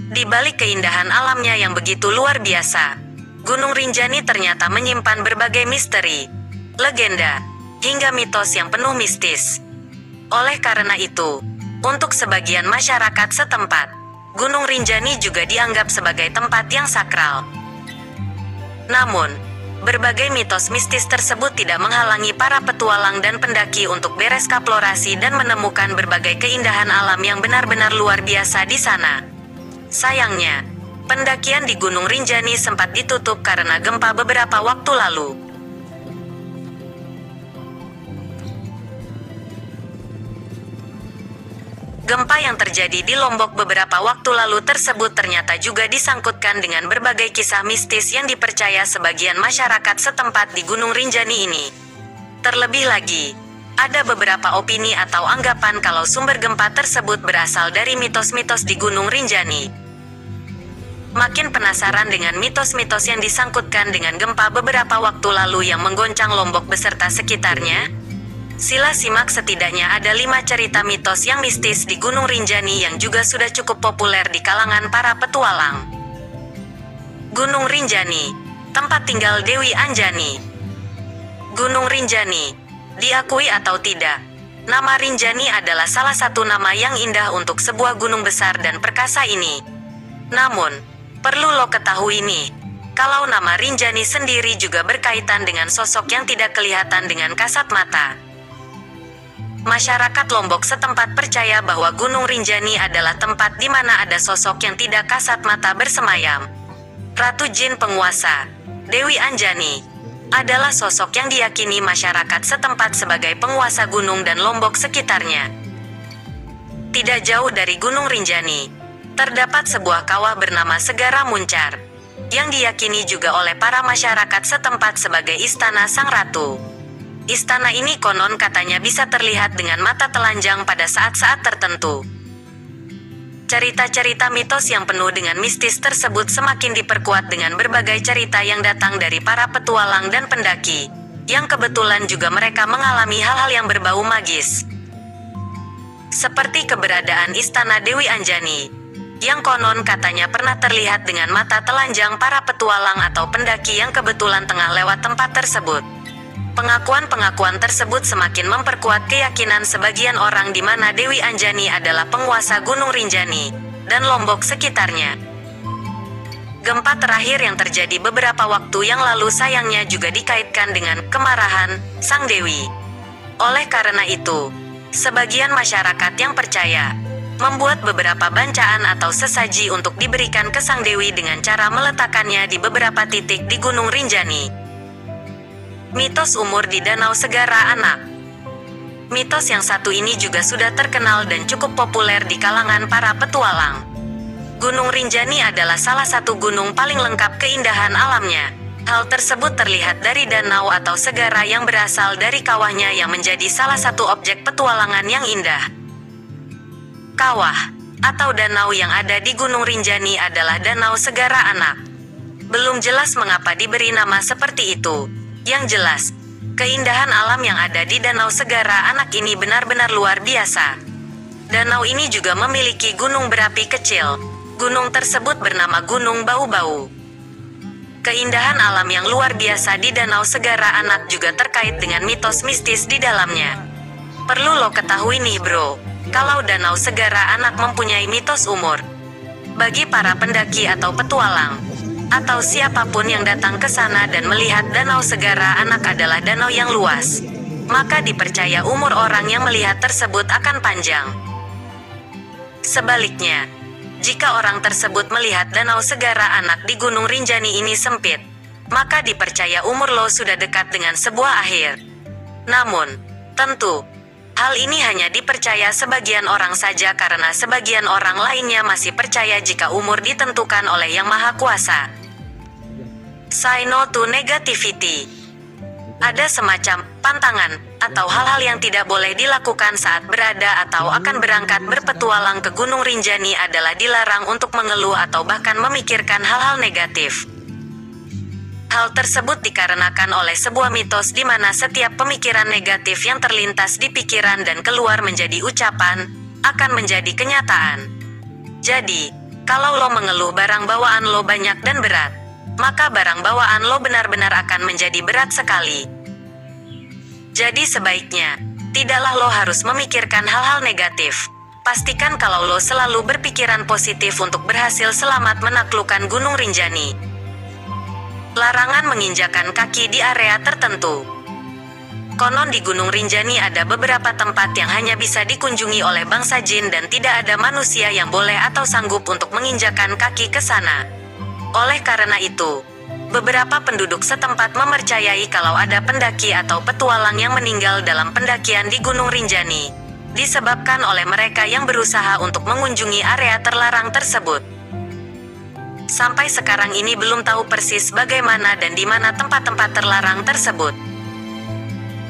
Di balik keindahan alamnya yang begitu luar biasa, Gunung Rinjani ternyata menyimpan berbagai misteri, legenda, hingga mitos yang penuh mistis. Oleh karena itu, untuk sebagian masyarakat setempat, Gunung Rinjani juga dianggap sebagai tempat yang sakral. Namun, berbagai mitos mistis tersebut tidak menghalangi para petualang dan pendaki untuk bereksplorasi dan menemukan berbagai keindahan alam yang benar-benar luar biasa di sana. Sayangnya, pendakian di Gunung Rinjani sempat ditutup karena gempa beberapa waktu lalu. Gempa yang terjadi di Lombok beberapa waktu lalu tersebut ternyata juga disangkutkan dengan berbagai kisah mistis yang dipercaya sebagian masyarakat setempat di Gunung Rinjani ini. Terlebih lagi, ada beberapa opini atau anggapan kalau sumber gempa tersebut berasal dari mitos-mitos di Gunung Rinjani. Makin penasaran dengan mitos-mitos yang disangkutkan dengan gempa beberapa waktu lalu yang menggoncang Lombok beserta sekitarnya? Sila simak setidaknya ada 5 cerita mitos yang mistis di Gunung Rinjani yang juga sudah cukup populer di kalangan para petualang. Gunung Rinjani, tempat tinggal Dewi Anjani. Gunung Rinjani, diakui atau tidak, nama Rinjani adalah salah satu nama yang indah untuk sebuah gunung besar dan perkasa ini. Namun, perlu lo ketahui nih, kalau nama Rinjani sendiri juga berkaitan dengan sosok yang tidak kelihatan dengan kasat mata. Masyarakat Lombok setempat percaya bahwa Gunung Rinjani adalah tempat di mana ada sosok yang tidak kasat mata bersemayam. Ratu Jin penguasa, Dewi Anjani, adalah sosok yang diyakini masyarakat setempat sebagai penguasa gunung dan Lombok sekitarnya. Tidak jauh dari Gunung Rinjani, terdapat sebuah kawah bernama Segara Muncar, yang diyakini juga oleh para masyarakat setempat sebagai istana Sang Ratu. Istana ini konon katanya bisa terlihat dengan mata telanjang pada saat-saat tertentu. Cerita-cerita mitos yang penuh dengan mistis tersebut semakin diperkuat dengan berbagai cerita yang datang dari para petualang dan pendaki, yang kebetulan juga mereka mengalami hal-hal yang berbau magis. Seperti keberadaan Istana Dewi Anjani, yang konon katanya pernah terlihat dengan mata telanjang para petualang atau pendaki yang kebetulan tengah lewat tempat tersebut. Pengakuan-pengakuan tersebut semakin memperkuat keyakinan sebagian orang di mana Dewi Anjani adalah penguasa Gunung Rinjani dan Lombok sekitarnya. Gempa terakhir yang terjadi beberapa waktu yang lalu sayangnya juga dikaitkan dengan kemarahan Sang Dewi. Oleh karena itu, sebagian masyarakat yang percaya membuat beberapa bancaan atau sesaji untuk diberikan ke Sang Dewi dengan cara meletakkannya di beberapa titik di Gunung Rinjani. Mitos umur di Danau Segara Anak. Mitos yang satu ini juga sudah terkenal dan cukup populer di kalangan para petualang. Gunung Rinjani adalah salah satu gunung paling lengkap keindahan alamnya. Hal tersebut terlihat dari danau atau segara yang berasal dari kawahnya yang menjadi salah satu objek petualangan yang indah. Kawah atau danau yang ada di Gunung Rinjani adalah Danau Segara Anak. Belum jelas mengapa diberi nama seperti itu. Yang jelas, keindahan alam yang ada di Danau Segara Anak ini benar-benar luar biasa. Danau ini juga memiliki gunung berapi kecil. Gunung tersebut bernama Gunung Bau-Bau. Keindahan alam yang luar biasa di Danau Segara Anak juga terkait dengan mitos mistis di dalamnya. Perlu lo ketahui nih bro, kalau Danau Segara Anak mempunyai mitos umur. Bagi para pendaki atau petualang, atau siapapun yang datang ke sana dan melihat Danau Segara Anak adalah danau yang luas, maka dipercaya umur orang yang melihat tersebut akan panjang. Sebaliknya, jika orang tersebut melihat Danau Segara Anak di Gunung Rinjani ini sempit, maka dipercaya umur lo sudah dekat dengan sebuah akhir. Namun, tentu, hal ini hanya dipercaya sebagian orang saja karena sebagian orang lainnya masih percaya jika umur ditentukan oleh Yang Maha Kuasa. Say no to negativity. Ada semacam pantangan atau hal-hal yang tidak boleh dilakukan saat berada atau akan berangkat berpetualang ke Gunung Rinjani adalah dilarang untuk mengeluh atau bahkan memikirkan hal-hal negatif. Hal tersebut dikarenakan oleh sebuah mitos di mana setiap pemikiran negatif yang terlintas di pikiran dan keluar menjadi ucapan, akan menjadi kenyataan. Jadi, Kalau lo mengeluh barang bawaan lo banyak dan berat, maka barang bawaan lo benar-benar akan menjadi berat sekali. Jadi sebaiknya, tidaklah lo harus memikirkan hal-hal negatif. Pastikan kalau lo selalu berpikiran positif untuk berhasil selamat menaklukkan Gunung Rinjani. Larangan menginjakan kaki di area tertentu. Konon di Gunung Rinjani ada beberapa tempat yang hanya bisa dikunjungi oleh bangsa jin dan tidak ada manusia yang boleh atau sanggup untuk menginjakan kaki ke sana. Oleh karena itu, beberapa penduduk setempat mempercayai kalau ada pendaki atau petualang yang meninggal dalam pendakian di Gunung Rinjani, disebabkan oleh mereka yang berusaha untuk mengunjungi area terlarang tersebut. Sampai sekarang ini belum tahu persis bagaimana dan di mana tempat-tempat terlarang tersebut.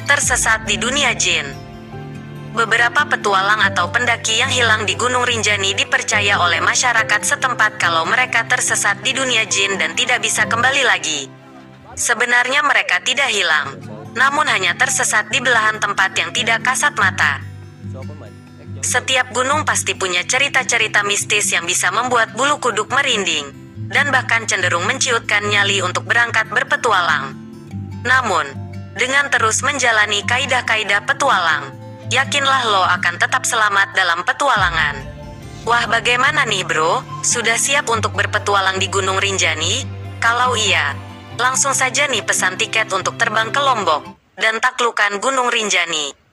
Tersesat di dunia jin. Beberapa petualang atau pendaki yang hilang di Gunung Rinjani dipercaya oleh masyarakat setempat kalau mereka tersesat di dunia jin dan tidak bisa kembali lagi. Sebenarnya mereka tidak hilang, namun hanya tersesat di belahan tempat yang tidak kasat mata. Setiap gunung pasti punya cerita-cerita mistis yang bisa membuat bulu kuduk merinding, dan bahkan cenderung menciutkan nyali untuk berangkat berpetualang. Namun, dengan terus menjalani kaidah-kaidah petualang, yakinlah lo akan tetap selamat dalam petualangan. Wah, bagaimana nih bro? Sudah siap untuk berpetualang di Gunung Rinjani? Kalau iya, langsung saja nih pesan tiket untuk terbang ke Lombok dan taklukkan Gunung Rinjani.